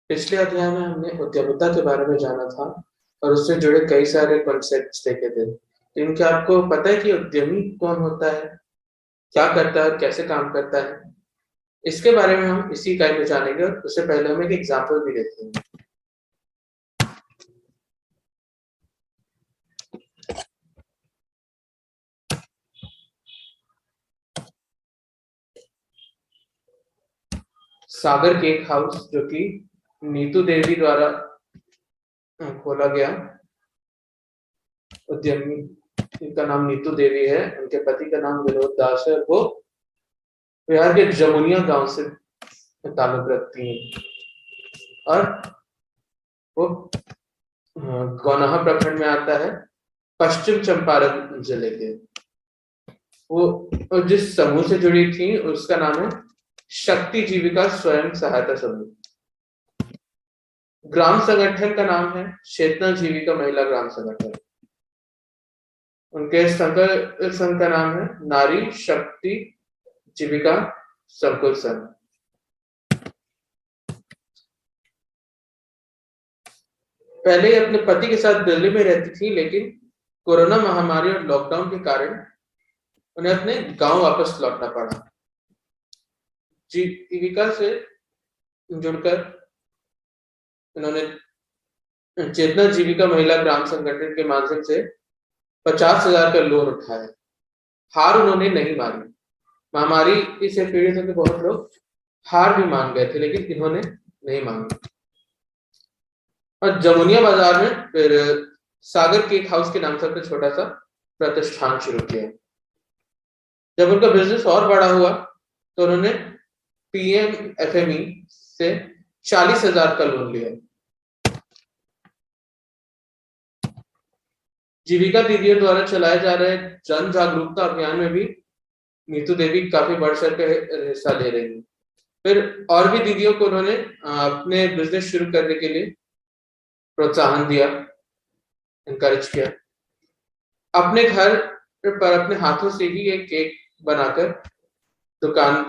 पिछले अध्याय में हमने उद्यमिता के बारे में जाना था और उससे जुड़े कई सारे कॉन्सेप्ट्स देखे थे। लेकिन क्या आपको पता है कि उद्यमी कौन होता है, क्या करता है और कैसे काम करता है? इसके बारे में हम इसी इकाई में जानेंगे और उससे पहले हम एक एग्जाम्पल भी देखेंगे। सागर केक हाउस, जो कि नीतू देवी द्वारा खोला गया। उद्यमी का नाम नीतू देवी है, उनके पति का नाम विनोद दास है। वो बिहार के जमुनिया गांव से ताल्लुक रखती हैं और वो गौनाहा प्रखंड में आता है, पश्चिम चंपारण जिले के। वो जिस समूह से जुड़ी थी उसका नाम है शक्ति जीविका स्वयं सहायता समूह। ग्राम संगठन का नाम है चेतना जीविका महिला ग्राम संगठन। उनके संघ का नाम है नारी शक्ति जीविका संकुल संघ। पहले अपने पति के साथ दिल्ली में रहती थी, लेकिन कोरोना महामारी और लॉकडाउन के कारण उन्हें अपने गांव वापस लौटना पड़ा। जीविका से जुड़कर उन्होंने चेतना जीविका महिला ग्राम संगठन के माध्यम से 50,000 का लोन उठाया। हार उन्होंने नहीं मानी। महामारी से पीड़ित होकर बहुत लोग हार भी मान गए थे, लेकिन इन्होंने नहीं मानी और जमुनिया बाजार में फिर सागर केक हाउस के नाम से अपना छोटा सा प्रतिष्ठान शुरू किया। जब उनका बिजनेस और बड़ा हुआ तो उन्होंने PMFME से 40,000 का लोन लिया। जीविका दीदियों द्वारा चलाए जा रहे जन जागरूकता अभियान में भी नीतू देवी काफी बढ़ चढ़ कर हिस्सा ले रही है। फिर और भी दीदियों को उन्होंने अपने बिजनेस शुरू करने के लिए प्रोत्साहन दिया, इनकरेज किया। अपने घर पर अपने हाथों से ही एक केक बनाकर दुकान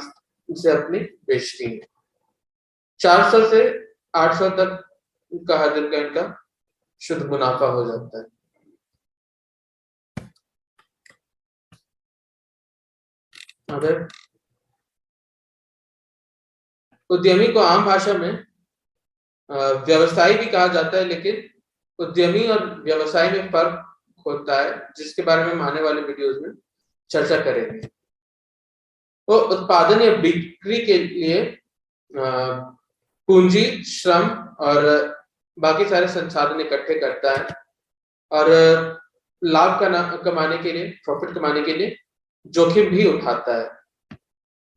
से अपनी बेचती है। 400 से 800 तक का हर दिन का इनका शुद्ध मुनाफा हो जाता है। अगर उद्यमी को आम भाषा में व्यवसायी भी कहा जाता है, लेकिन उद्यमी और व्यवसाय में फर्क होता है, जिसके बारे में हम आने वाले वीडियोस में चर्चा करेंगे। वो उत्पादन या बिक्री के लिए पूंजी, श्रम और बाकी सारे संसाधन इकट्ठे करता है और लाभ कमाने के लिए, प्रॉफिट कमाने के लिए जोखिम भी उठाता है।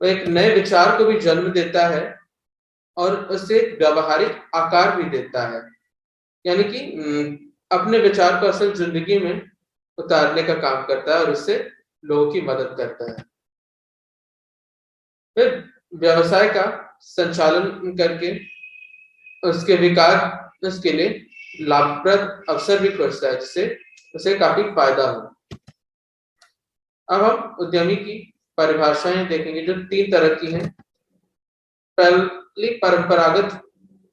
वो एक नए विचार को भी जन्म देता है और उसे व्यावहारिक आकार भी देता है, यानी कि अपने विचार को असल जिंदगी में उतारने का काम करता है और उससे लोगों की मदद करता है। फिर व्यवसाय का संचालन करके उसके विकास के लिए लाभप्रद अवसर भी खोजता है, जिससे उसे काफी फायदा हो। अब हम उद्यमी की परिभाषाएं देखेंगे जो 3 तरह की हैं। पहली परंपरागत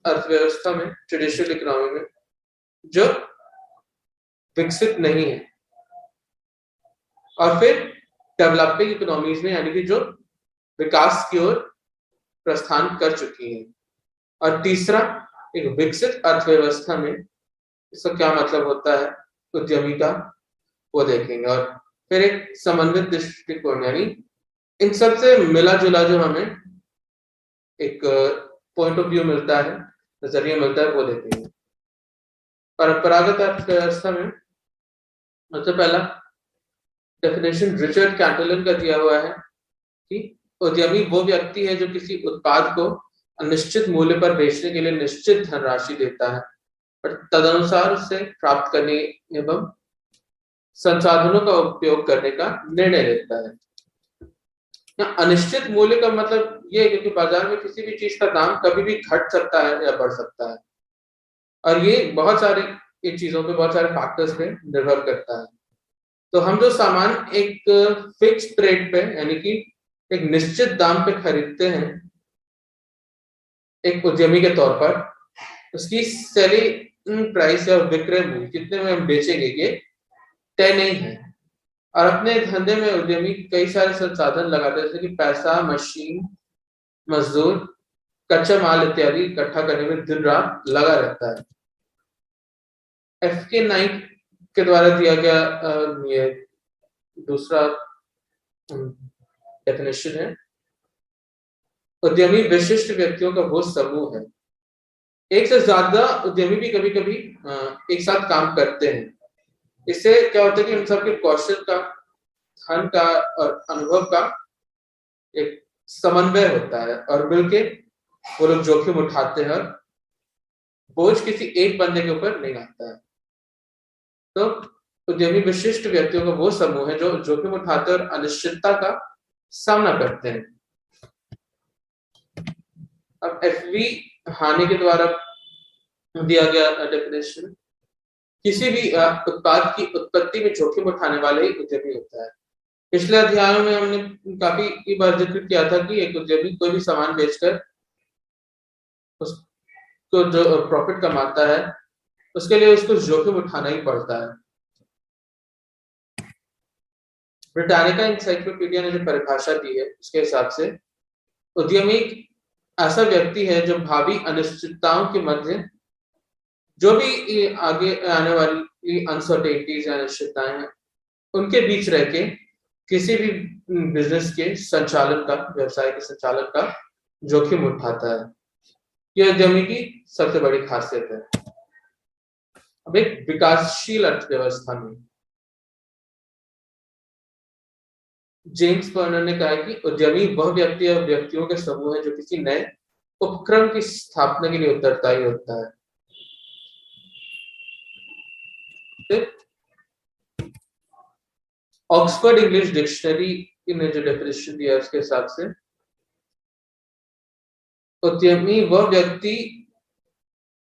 अर्थव्यवस्था में, ट्रेडिशनल इकोनॉमी में, जो विकसित नहीं है, और फिर डेवलपिंग इकोनॉमीज में, यानी कि जो विकास की ओर प्रस्थान कर चुकी है। और तीसरा एक विकसित अर्थव्यवस्था में, इसका क्या मतलब होता है उद्यमी का, वो देखेंगे। और फिर एक समन्वित दृष्टिकोण, यानी इन सबसे मिला जुला जो हमें एक पॉइंट ऑफ व्यू मिलता है, नजरिया मिलता है, वो देखेंगे। परंपरागत अर्थव्यवस्था में सबसे पहला डेफिनेशन रिचर्ड कैटलन का दिया हुआ है कि उद्यमी वो व्यक्ति है जो किसी उत्पाद को अनिश्चित मूल्य पर बेचने के लिए निश्चित धनराशि देता है और तदनुसार उसे प्राप्त करने एवं संसाधनों का उपयोग करने का निर्णय लेता है। अनिश्चित मूल्य का मतलब ये है क्योंकि बाजार में किसी भी चीज का दाम कभी भी घट सकता है या बढ़ सकता है, और ये बहुत सारी इन चीजों पे, बहुत सारे फैक्टर्स पे निर्भर करता है। तो हम जो सामान एक फिक्स्ड रेट पे, यानी कि एक निश्चित दाम पे खरीदते हैं एक उद्यमी के तौर पर, उसकी सेलिंग प्राइस या विक्रय मूल्य कितने में हम बेचेंगे ये तय नहीं है। और अपने धंधे में उद्यमी कई सारे संसाधन लगाते हैं, जैसे कि पैसा, मशीन, मजदूर, कच्चा माल इत्यादि इकट्ठा करने में दिन रात लगा रहता है। FK नाइक के द्वारा दिया गया ये दूसरा डेफिनेशन है, उद्यमी विशिष्ट व्यक्तियों का वो समूह है। एक से ज्यादा उद्यमी भी कभी कभी एक साथ काम करते हैं। इससे क्या होता है कि उन सबके कौशल का, धन का और अनुभव का एक समन्वय होता है और मिलके वो लोग जोखिम उठाते हैं और बोझ किसी एक बंदे के ऊपर नहीं आता है। तो उद्यमी विशिष्ट व्यक्तियों का वो समूह है जो जोखिम उठाते हैं और अनिश्चितता का सामना करते हैं। अब FV हानि के द्वारा दिया गया डेफिनेशन, किसी भी उत्पाद की उत्पत्ति में जोखिम उठाने वाले ही उद्यमी होता है। पिछले अध्यायों में हमने काफी बार जिक्र किया था कि एक उद्यमी कोई भी सामान बेचकर उसको जो प्रॉफिट कमाता है उसके लिए उसको जोखिम उठाना ही पड़ता है। ब्रिटानिका इंसाइक्लोपीडिया ने जो परिभाषा दी है उसके हिसाब से उद्यमी ऐसा व्यक्ति है जो भावी अनिश्चितताओं के मध्य, जो भी आगे आने वाली अनसर्टेनिटीज या अनिश्चितताएं हैं उनके बीच रह के किसी भी बिजनेस के संचालन का, व्यवसाय के संचालन का जोखिम उठाता है। यह उद्यमी की सबसे बड़ी खासियत है। अब एक विकासशील अर्थव्यवस्था में जेम्स बर्नर ने कहा है कि उद्यमी वह व्यक्ति या व्यक्तियों के समूह है जो किसी नए उपक्रम की स्थापना के लिए उत्तरदायी होता है। ऑक्सफोर्ड इंग्लिश डिक्शनरी ने जो डेफिनेशन दिया है उसके हिसाब से उद्यमी वह व्यक्ति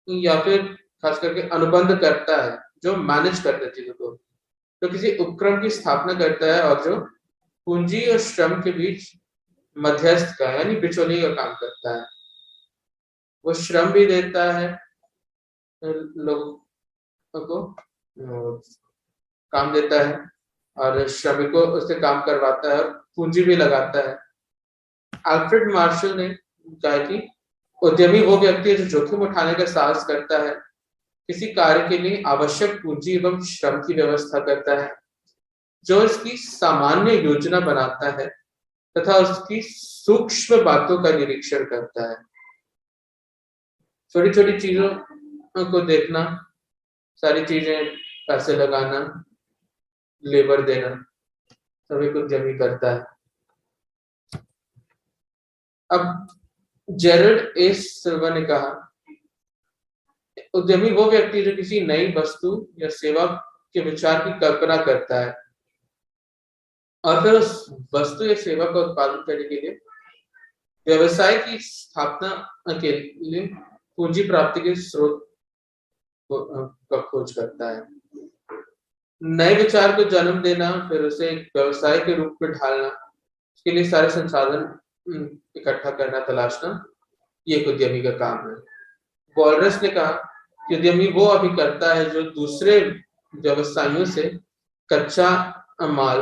या फिर खास करके अनुबंध करता है जो मैनेज करता है चीजों को, जो किसी उपक्रम की स्थापना करता है और जो पूंजी और श्रम के बीच मध्यस्थ का यानी बिचौलिए का काम करता है। वो श्रम भी देता है लोगों को, काम देता है और श्रमिकों उससे काम करवाता है और पूंजी भी लगाता है। अल्फ्रेड मार्शल ने कहा कि उद्यमी वो व्यक्ति है जो जोखिम उठाने का साहस करता है, किसी कार्य के लिए आवश्यक पूंजी एवं श्रम की व्यवस्था करता है, जो इसकी सामान्य योजना बनाता है तथा उसकी सूक्ष्म बातों का निरीक्षण करता है। छोटी छोटी चीजों को देखना, सारी चीजें, पैसे लगाना, लेबर देना, सभी कुछ उद्यमी करता है। अब जेरल्ड ए सिल्वा ने कहा उद्यमी वो व्यक्ति जो किसी नई वस्तु या सेवा के विचार की कल्पना करता है और फिर उस वस्तु या सेवा का उत्पादन करने के लिए व्यवसाय की स्थापना के लिए पूंजी प्राप्ति के स्रोत का खोज करता है। नए विचार को जन्म देना, फिर उसे एक व्यवसाय के रूप में ढालना, उसके लिए सारे संसाधन इकट्ठा करना, तलाशना, ये एक उद्यमी का काम है। वॉलरस ने कहा कि उद्यमी वो अभी करता है जो दूसरे व्यवसायियों से कच्चा माल,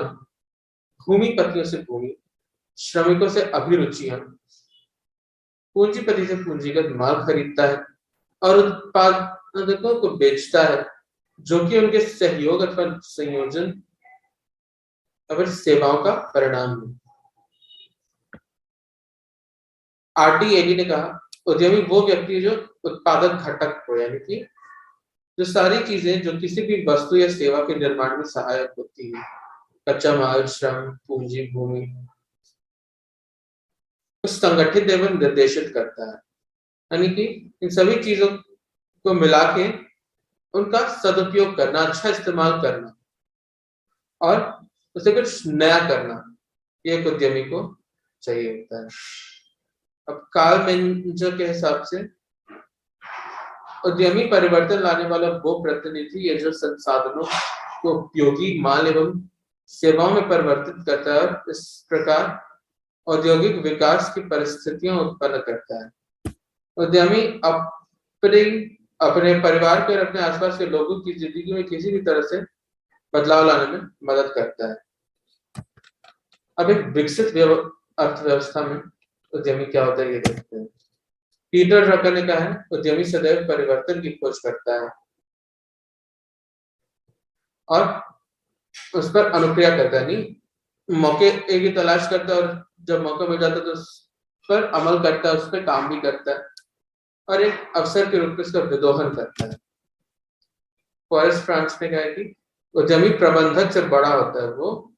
भूमिपतियों से भूमि, श्रमिकों से अभिरुचियां, पूंजीपति से पूंजीगत माल खरीदता है और उत्पादकों को बेचता है, जो कि उनके सहयोग अथवा संयोजन या फिर सेवाओं का परिणाम है। RD एली ने कहा उद्यमी वो व्यक्ति है जो उत्पादक घटक को, यानी कि जो सारी चीजें जो किसी भी वस्तु या सेवा के निर्माण में सहायक होती है, कच्चा माल, श्रम, पूंजी, भूमि, संगठित एवं निर्देशित करता है। यानी कि इन सभी चीजों को मिला के उनका सदुपयोग करना, अच्छा इस्तेमाल करना और उसे कुछ नया करना, ये एक उद्यमी को चाहिए होता है। अब कार्ल मेंजर के हिसाब से उद्यमी परिवर्तन लाने वाला वो प्रतिनिधि है जो संसाधनों को उपयोगी माल एवं सेवाओं में परिवर्तित करता है और इस प्रकार औद्योगिक विकास की परिस्थितियां उत्पन्न करता है। उद्यमी अपने अपने परिवार के और अपने आसपास के लोगों की जिंदगी में किसी भी तरह से बदलाव लाने में मदद करता है। अब एक विकसित अर्थव्यवस्था में उद्यमी क्या होता है ये देखते हैं। पीटर ड्रकर ने कहा है, उद्यमी सदैव परिवर्तन की खोज करता है और उस पर अनुक्रिया करता है, नहीं मौके की तलाश करता है, और जब मौका मिल जाता है तो उस पर अमल करता है, उस पर काम भी करता है और एक अवसर के रूप में उसका विदोहन करता है। फॉरेस्ट फ्रांस ने कहा है कि उद्यमी प्रबंधक से बड़ा होता है, वो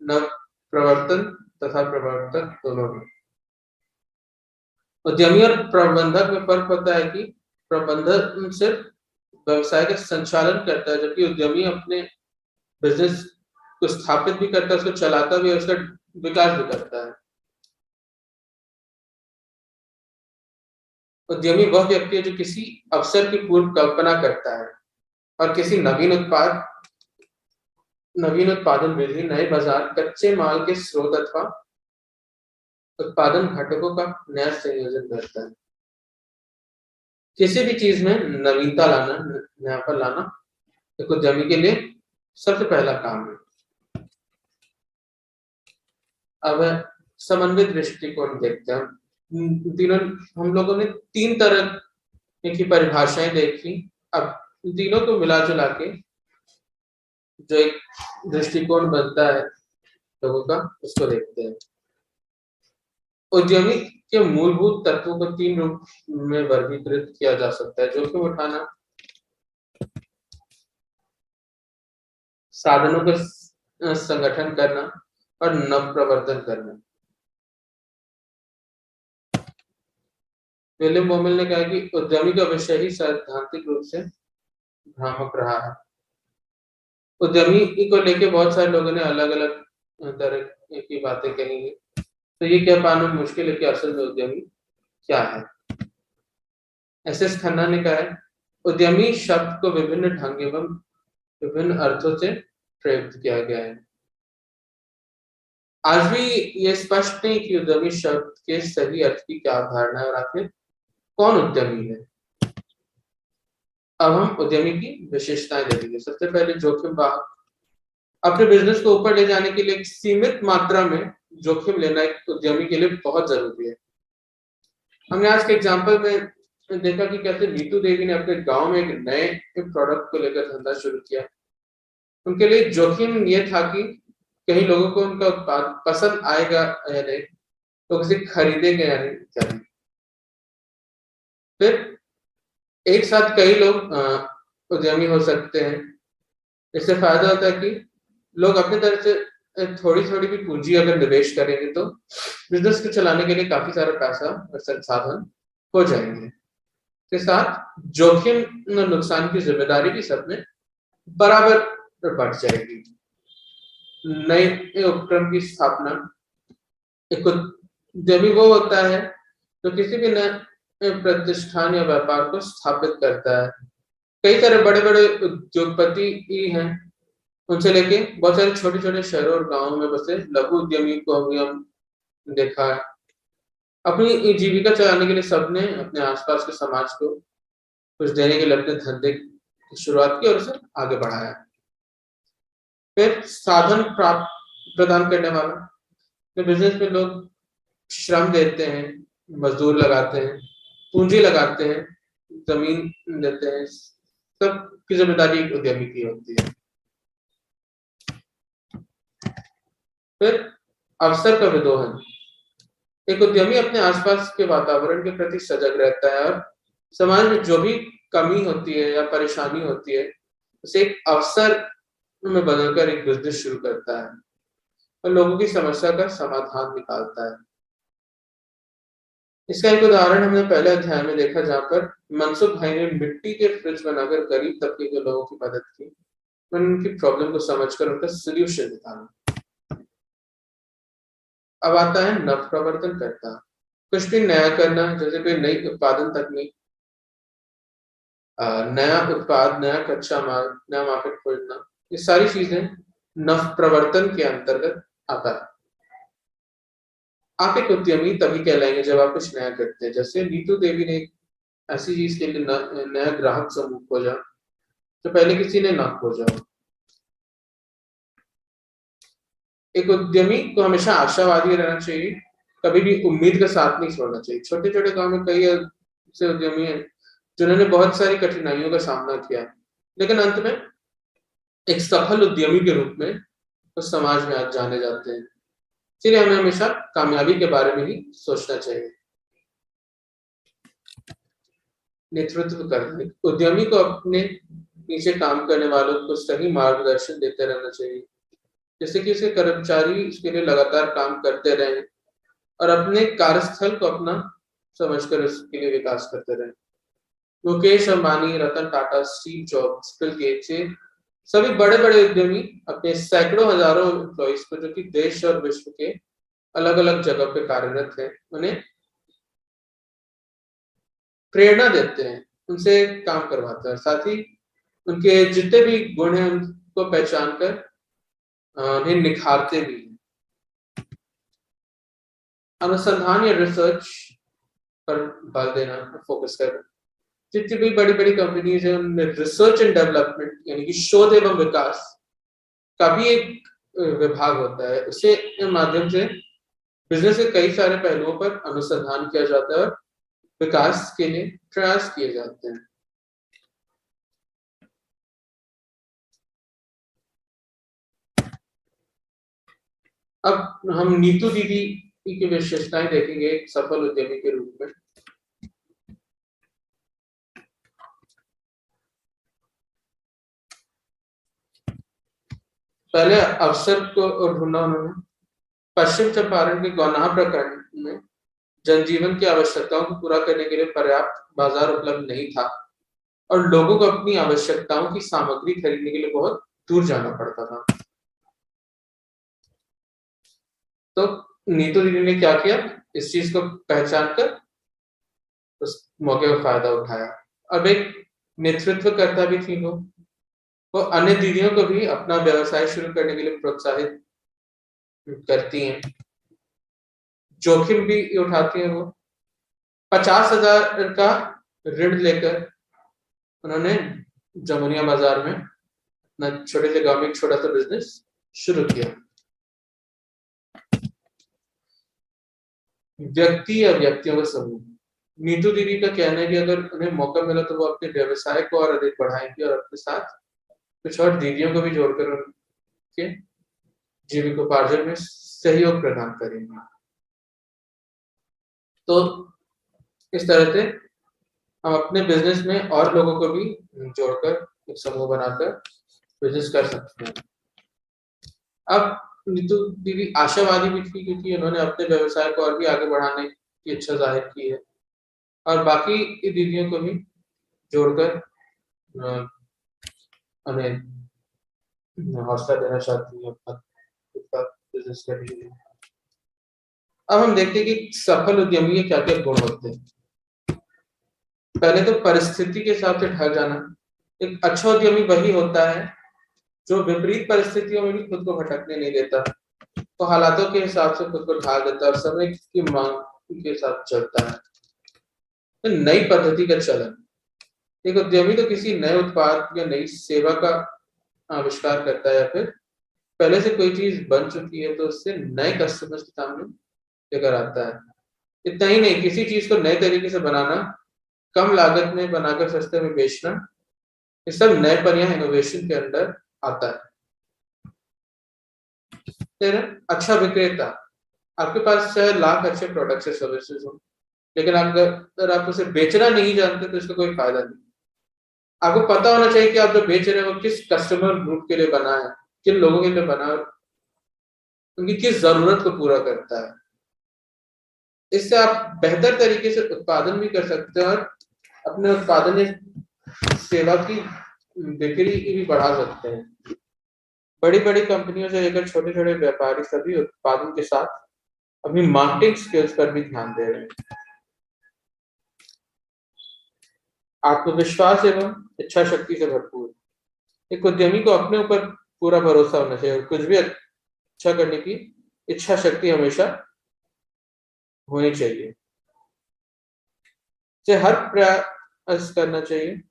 नव प्रवर्तन तथा प्रवर्तक दोनों में। उद्यमी और प्रबंधक में फर्क होता है कि प्रबंधक सिर्फ व्यवसाय का संचालन करता है, जबकि उद्यमी अपने बिजनेस को स्थापित भी करता है, उसको चलाता भी है, उसका विकास भी करता है। उद्यमी वह व्यक्ति है जो किसी अवसर की पूर्व कल्पना करता है और किसी नवीन उत्पादन विधि, नए बाजार, कच्चे माल के स्रोत अथवा उत्पादन घटकों का नया संयोजन करता है। किसी भी चीज में नवीनता लाना, नयापन लाना एक उद्यमी के लिए सबसे पहला काम है। अब समन्वित दृष्टिकोण देखते हैं। तीनों हम लोगों ने 3 तरह की परिभाषाएं देखी। अब तीनों को मिला जुला के जो एक दृष्टिकोण बनता है लोगों का, उसको देखते हैं। उद्यमी के मूलभूत तत्वों को 3 रूप में वर्गीकृत किया जा सकता है: जोखिम उठाना, साधनों का संगठन करना और नव प्रवर्तन करना। विलियम बोमेल ने कहा कि उद्यमी का विषय ही सैद्धांतिक रूप से भ्रामक रहा है। उद्यमी को लेके बहुत सारे लोगों ने अलग अलग तरह की बातें कही है, तो ये कह पाना मुश्किल है कि असल में उद्यमी क्या है। एस खन्ना ने कहा है, उद्यमी शब्द को विभिन्न ढंग एवं विभिन्न अर्थों से प्रयुक्त किया गया है। आज भी ये स्पष्ट नहीं कि उद्यमी शब्द के सही अर्थ की क्या धारणा है और आखिर कौन उद्यमी है। अब हम उद्यमी की विशेषताएं देखेंगे। सबसे पहले जोखिम वाहक। अपने बिजनेस को ऊपर ले जाने के लिए एक सीमित मात्रा में जोखिम लेना एक उद्यमी के लिए बहुत जरूरी है। हमने आज के एग्जाम्पल में देखा कि कैसे नीतू देवी ने अपने गांव में एक नए प्रोडक्ट को लेकर धंधा शुरू किया। उनके लिए जोखिम ये था कि कहीं लोगों को उनका उत्पाद पसंद आएगा या नहीं, लोग इसे खरीदेंगे या नहीं इत्यादि। फिर एक साथ कई लोग उद्यमी हो सकते हैं। इससे फायदा होता है कि लोग अपनी तरफ से थोड़ी थोड़ी भी पूंजी अगर निवेश करेंगे तो बिजनेस को चलाने के लिए काफी सारा पैसा और संसाधन हो जाएंगे। के साथ जोखिम नुकसान की जिम्मेदारी भी सब में बराबर बढ़ जाएगी। नए उपक्रम की स्थापना। एक उद्यमी वो होता है जो किसी भी नए प्रतिष्ठान या व्यापार को स्थापित करता है। कई सारे बड़े बड़े उद्योगपति ही हैं, उनसे लेके बहुत सारे छोटे छोटे शहरों और गांवों में बसे लघु उद्यमी को भी हम देखा है। अपनी जीविका चलाने के लिए सबने अपने आसपास के समाज को कुछ देने के लिए अपने धंधे की शुरुआत की और उसे आगे बढ़ाया। फिर साधन प्रदान करने वाला। तो बिजनेस में लोग श्रम देते हैं, मजदूर लगाते हैं, पूंजी लगाते हैं, जमीन देते हैं, सब की जिम्मेदारी एक उद्यमी की होती है। फिर अवसर का विदोहन। एक उद्यमी अपने आसपास के वातावरण के प्रति सजग रहता है और समाज में जो भी कमी होती है या परेशानी होती है उसे एक अवसर में बदलकर एक बिजनेस शुरू करता है और लोगों की समस्या का समाधान निकालता है। इसका एक उदाहरण हमने पहले अध्याय में देखा, जहां पर मनसुख भाई ने मिट्टी के फ्रिज बनाकर गरीब तबके के लोगों की मदद की, उनकी प्रॉब्लम को समझकर उनका सोल्यूशन निकाला। अब आता है नव प्रवर्तन करता। कुछ भी नया करना, जैसे कोई नई उत्पादन तकनीक, नया उत्पाद, नया कच्चा माल, नया मार्केट खोजना, ये सारी चीजें नव प्रवर्तन के अंतर्गत आता है। आप एक उद्यमी तभी कहलाएंगे जब आप कुछ नया करते हैं। जैसे नीतू देवी ने ऐसी चीज के लिए नया ग्राहक समूह खोजा जो पहले किसी ने ना खोजा हो। एक उद्यमी को हमेशा आशावादी रहना चाहिए, कभी भी उम्मीद का साथ नहीं छोड़ना चाहिए। छोटे छोटे गांव में कई ऐसे उद्यमी हैं जिन्होंने बहुत सारी कठिनाइयों का सामना किया, लेकिन अंत में एक सफल उद्यमी के रूप में उस समाज में आज जाने जाते हैं। इसलिए हमें हमेशा कामयाबी के बारे में ही सोचना चाहिए। नेतृत्व करना, उद्यमी को अपने नीचे काम करने वालों को सही मार्गदर्शन देते रहना चाहिए, जैसे कि उसके कर्मचारी उसके लिए लगातार काम करते रहें और अपने कार्यस्थल को अपना समझकर उसके लिए विकास करते रहें। Mukesh Ambani, Ratan Tata, Steve Jobs, Bill Gates, ये सभी बड़े बड़े उद्यमी अपने सैकड़ों हजारों एम्प्लॉइज को, जो कि देश और विश्व के अलग अलग जगह पे कार्यरत हैं, उन्हें प्रेरणा देते हैं, उनसे काम करवाते हैं, साथ ही उनके जितने भी गुण हैं उनको पहचान कर उन्हें निखारते भी हैं। अनुसंधान या रिसर्च पर बल देना, फोकस करना। जितनी भी बड़ी बड़ी कंपनीज है उनमें रिसर्च एंड डेवलपमेंट यानी कि शोध एवं विकास का भी एक विभाग होता है। उसके माध्यम से बिजनेस के कई सारे पहलुओं पर अनुसंधान किया जाता है और विकास के लिए प्रयास किए जाते हैं। अब हम नीतू दीदी की विशेषताएं देखेंगे एक सफल उद्यमी के रूप में। पहले अवसर को ढूंढा उन्होंने। पश्चिम चंपारण के गौनाहा प्रखंड में जनजीवन की आवश्यकताओं को पूरा करने के लिए पर्याप्त बाजार उपलब्ध नहीं था और लोगों को अपनी आवश्यकताओं की सामग्री खरीदने के लिए बहुत दूर जाना पड़ता था। तो नीतू दीदी ने क्या किया, इस चीज को पहचान कर उस मौके का फायदा उठाया। अब एक नेतृत्वकर्ता भी थी वो अन्य दीदियों को भी अपना व्यवसाय शुरू करने के लिए प्रोत्साहित करती हैं, जोखिम भी उठाती हैं। वो 50,000 का ऋण लेकर उन्होंने जमुनिया बाजार में अपना छोटे से गांव में एक छोटा सा बिजनेस शुरू किया। व्यक्ति या व्यक्तियों का समूह, नीतू दीदी का कहना है कि अगर उन्हें मौका मिला तो वो अपने व्यवसाय को और अधिक बढ़ाएंगे और अपने साथ कुछ और दीदियों को भी जोड़कर उनके जीविकोपार्जन में सहयोग प्रदान करेंगे। तो इस तरह से हम अपने बिजनेस में और लोगों को भी जोड़कर एक समूह बनाकर बिजनेस कर सकते हैं। अब नीतू दीदी आशावादी भी थी क्योंकि उन्होंने अपने व्यवसाय को और भी आगे बढ़ाने की इच्छा जाहिर की है और बाकी दीदियों को भी जोड़कर उन्हें हौसला देना चाहती है अपना बिजनेस करने के लिए। अब हम देखते हैं कि सफल उद्यमी के क्या क्या गुण होते हैं। पहले तो परिस्थिति के हिसाब से ढल जाना। एक अच्छा उद्यमी वही होता है जो विपरीत परिस्थितियों में भी खुद को भटकने नहीं देता, तो हालातों के हिसाब से खुद को ढाल देता है और समय की मांग के साथ चलता है। तो नई पद्धति का चलन, एक उद्यमी तो किसी नए उत्पाद या नई सेवा का आविष्कार करता है या फिर पहले से कोई चीज बन चुकी है तो उससे नए कस्टमर्स के सामने लेकर आता है। इतना ही नहीं, किसी चीज को नए तरीके से बनाना, कम लागत में बनाकर सस्ते में बेचना, ये सब नएपन या इनोवेशन के अंदर आता है। फिर अच्छा विक्रेता, आपके पास चाहे लाख अच्छे प्रोडक्ट्स या सर्विसेज हो, लेकिन अगर आप उसे बेचना नहीं जानते तो इसका कोई फायदा नहीं। आपको पता होना चाहिए कि आप जो बेच रहे हैं वो किस कस्टमर ग्रुप के लिए बना है, किन लोगों के लिए बना है, उनकी किस जरूरत को पूरा करता है। इससे आप बेहतर तरीके से उत्पादन भी कर सकते हैं और अपने उत्पादन या सेवा की बिक्री भी बढ़ा सकते हैं। बड़ी बड़ी कंपनियों से लेकर छोटे छोटे व्यापारी सभी उत्पादन के साथ अपनी मार्केटिंग स्किल्स पर भी ध्यान दे रहे हैं। आत्मविश्वास एवं इच्छा शक्ति से भरपूर, एक उद्यमी को अपने ऊपर पूरा भरोसा होना चाहिए और कुछ भी अच्छा करने की इच्छा शक्ति हमेशा होनी चाहिए। से हर करना चाहिए,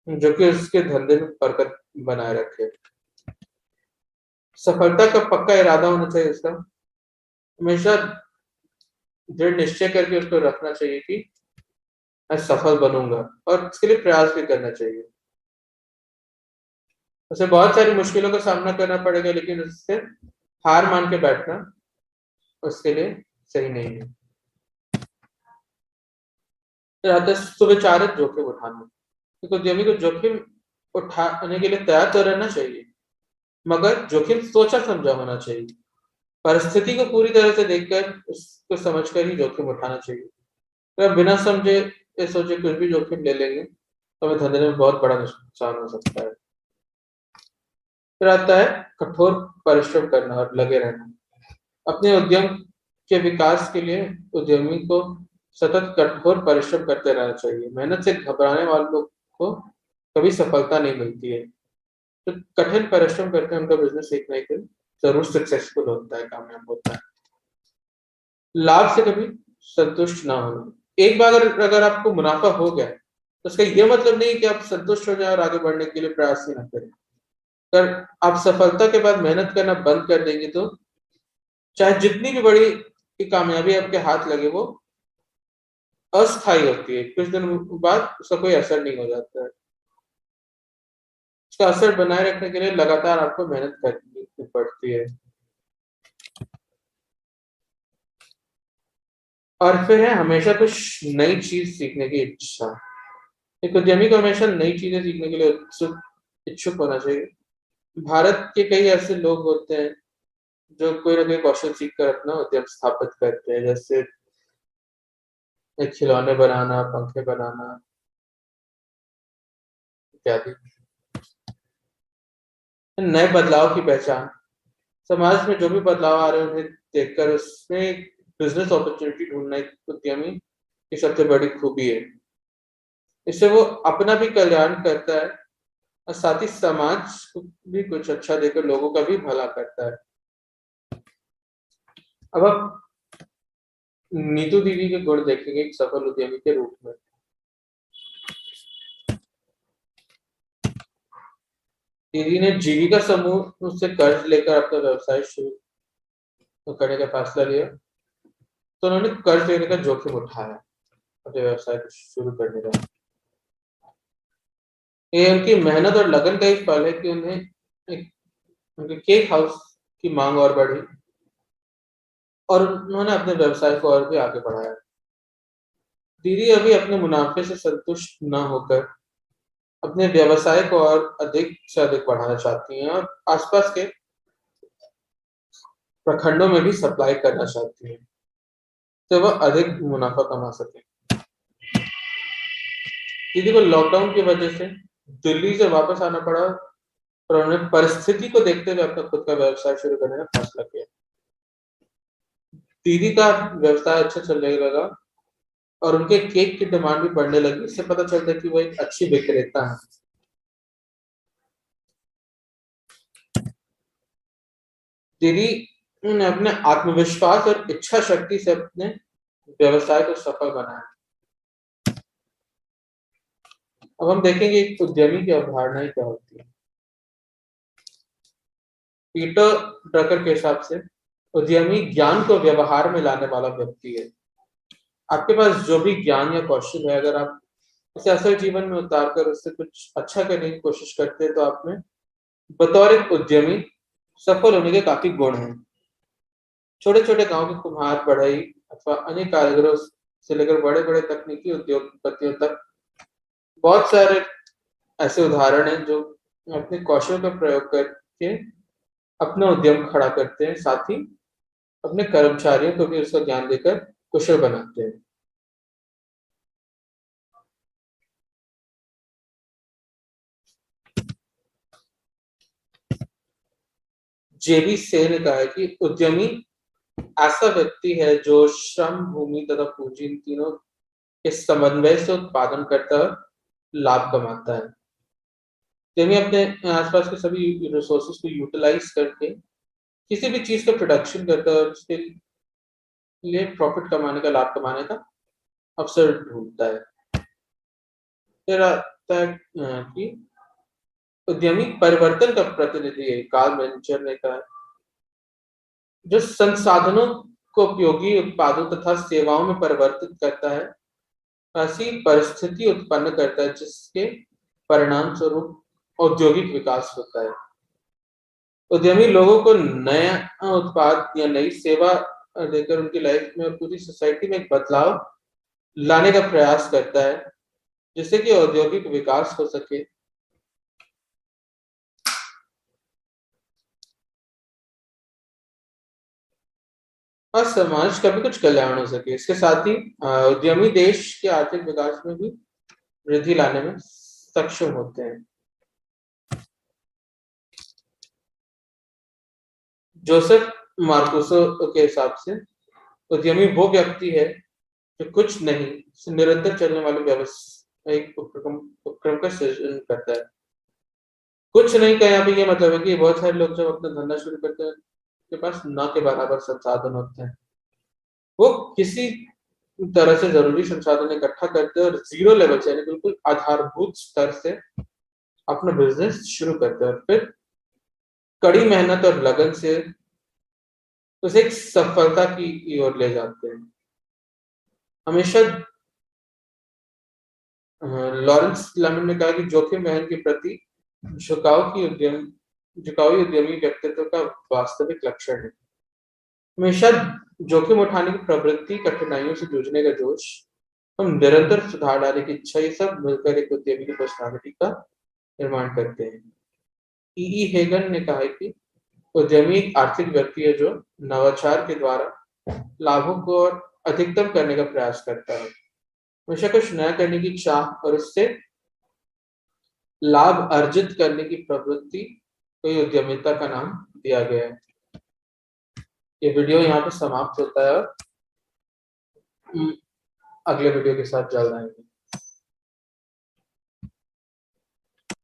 जो कि उसके धंधे में बरकत बनाए रखे। सफलता का पक्का इरादा होना चाहिए उसका, हमेशा दृढ़ निश्चय करके उसको रखना चाहिए कि मैं सफल बनूंगा, और इसके लिए प्रयास भी करना चाहिए। उसे बहुत सारी मुश्किलों का सामना करना पड़ेगा, लेकिन उससे हार मान के बैठना उसके लिए सही नहीं है। फिर आता है सुविचारित जोखिम उठाना। क्योंकि उद्यमी को जोखिम उठाने के लिए तैयार तो रहना चाहिए, मगर जोखिम सोचा समझा होना चाहिए। परिस्थिति को पूरी तरह से देखकर उसको समझकर ही जोखिम उठाना चाहिए। तो आप बिना समझे ये सोचे कुछ भी जोखिम ले लेंगे तो हमें धंधे में बहुत बड़ा नुकसान हो सकता है। फिर आता है कठोर परिश्रम करना और लगे रहना। अपने उद्यम के विकास के लिए उद्यमी को सतत कठोर परिश्रम करते रहना चाहिए। मेहनत से घबराने वालों को कभी सफलता नहीं मिलती है। तो कठिन परिश्रम करके उनका बिजनेस एक ना एक दिन जरूर सक्सेसफुल होता है, कामयाब होता है। लाभ से कभी संतुष्ट ना होना। एक बार अगर आपको मुनाफा हो गया तो उसका ये मतलब नहीं कि आप संतुष्ट हो जाए और आगे बढ़ने के लिए प्रयास ही ना करें। अगर आप सफलता के बाद मेहनत करना बंद कर देंगे तो चाहे जितनी भी बड़ी की कामयाबी आपके हाथ लगे, वो अस्थायी होती है। कुछ दिन बाद उसका कोई असर नहीं हो जाता है। उसका असर बनाए रखने के लिए लगातार आपको मेहनत करनी पड़ती है। और फिर है हमेशा कुछ नई चीज सीखने की इच्छा। एक उद्यमी को हमेशा नई चीजें सीखने के लिए इच्छुक होना चाहिए। भारत के कई ऐसे लोग होते हैं जो कोई ना कोई कौशल सीख कर अपना उद्यम स्थापित करते हैं, जैसे एक खिलौने बनाना, पंखे बनाना इत्यादि। नए बदलाव की पहचान। समाज में जो भी बदलाव आ रहे हैं उन्हें देखकर उसमें बिजनेस अपॉर्चुनिटी ढूंढना एक उद्यमी की सबसे बड़ी खूबी है। इससे वो अपना भी कल्याण करता है और साथ ही समाज को भी कुछ अच्छा देकर लोगों का भी भला करता है। अब आप नीतू दीदी के गुण देखेंगे एक सफल उद्यमी के रूप में। दीदी ने जीविका समूह से कर्ज लेकर अपना व्यवसाय शुरू करने का फैसला लिया। तो उन्होंने कर्ज लेने का जोखिम उठाया अपने व्यवसाय को शुरू करने का। ये उनकी मेहनत और लगन का ही फल है कि उन्हें उनके केक हाउस की मांग और बढ़ी और उन्होंने अपने व्यवसाय को और भी आगे बढ़ाया। दीदी अभी अपने मुनाफे से संतुष्ट न होकर अपने व्यवसाय को और अधिक से अधिक बढ़ाना चाहती हैं और आसपास के प्रखंडों में भी सप्लाई करना चाहती हैं तो वह अधिक मुनाफा कमा सके। दीदी को लॉकडाउन की वजह से दिल्ली से वापस आना पड़ा और उन्होंने परिस्थिति को देखते हुए अपना खुद का व्यवसाय शुरू करने का फैसला किया। दीदी का व्यवसाय अच्छा चलने लगा और उनके केक की डिमांड भी बढ़ने लगी। इससे पता चलता है कि वो एक अच्छी विक्रेता है। दीदी ने अपने आत्मविश्वास और इच्छा शक्ति से अपने व्यवसाय को सफल बनाया। अब हम देखेंगे एक उद्यमी की अवधारणाएं क्या होती है। पीटर ड्रकर के हिसाब से उद्यमी ज्ञान को व्यवहार में लाने वाला व्यक्ति है। आपके पास जो भी ज्ञान या कौशल है, अगर आप उसे असल जीवन में उतार कर उससे कुछ अच्छा करने की कोशिश करते हैं तो आप में बतौर एक उद्यमी सफल होने के काफी गुण हैं। छोटे छोटे गांव के कुम्हार, बढ़ई अथवा अन्य कारीगरों से लेकर बड़े बड़े तकनीकी उद्योगपतियों तक बहुत सारे ऐसे उदाहरण हैं जो अपने कौशल का प्रयोग करके अपना उद्यम खड़ा करते हैं, साथ ही अपने कर्मचारियों को भी उसका ज्ञान देकर कुशल बनाते हैं। जेबी सेन ने कहा है कि उद्यमी ऐसा व्यक्ति है जो श्रम, भूमि तथा पूंजी इन तीनों के समन्वय से उत्पादन करता है, लाभ कमाता है। उद्यमी अपने आसपास के सभी रिसोर्सेज को यूटिलाइज करके किसी भी चीज का प्रोडक्शन करता है और उसके लिए प्रॉफिट कमाने का, लाभ कमाने का अवसर ढूंढता है। फिर आता है कि उद्यमी परिवर्तन का प्रतिनिधि है, कार्ल वेंचर ने कहा, जो संसाधनों को उपयोगी उत्पादों तथा सेवाओं में परिवर्तित करता है, ऐसी परिस्थिति उत्पन्न करता है जिसके परिणाम स्वरूप औद्योगिक विकास होता है। उद्यमी लोगों को नया उत्पाद या नई सेवा देकर उनकी लाइफ में और पूरी सोसाइटी में एक बदलाव लाने का प्रयास करता है, जिससे कि औद्योगिक विकास हो सके। और समाज का भी कुछ कल्याण हो सके। इसके साथ ही उद्यमी देश के आर्थिक विकास में भी वृद्धि लाने में सक्षम होते हैं। जोसेफ मार्कोसो के हिसाब से उद्यमी वो व्यक्ति है जो कुछ नहीं निरंतर चलने वाले व्यवसायिक उपक्रम का सृजन करता है। कुछ नहीं का यहाँ पे ये मतलब है कि बहुत सारे लोग जब अपना धंधा शुरू करते हैं, उनके पास न के बराबर संसाधन होते हैं। वो किसी तरह से जरूरी संसाधन इकट्ठा करते हैं और जीरो लेवल से, यानी बिल्कुल आधारभूत स्तर से अपना बिजनेस शुरू करते हैं और फिर कड़ी मेहनत और लगन से उसे एक सफलता की ओर ले जाते हैं। हमेशा लॉरेंस लेमन ने कहा कि जोखिम वहन के प्रति झुकाव उद्यमी व्यक्तित्व का वास्तविक लक्षण है। हमेशा जोखिम उठाने की प्रवृत्ति, कठिनाइयों से जूझने का जोश, हम निरंतर सुधार लाने की इच्छा, ये सब मिलकर एक उद्यमी की पर्सनालिटी का निर्माण करते हैं। ई हेगन ने कहा है कि उद्यमी एक आर्थिक व्यक्ति है जो नवाचार के द्वारा लाभों को और अधिकतम करने का प्रयास करता है। हमेशा कुछ नया करने की चाह और उससे लाभ अर्जित करने की प्रवृत्ति को ही उद्यमिता का नाम दिया गया है। ये वीडियो यहाँ पे समाप्त होता है और अगले वीडियो के साथ जल्द आएंगे।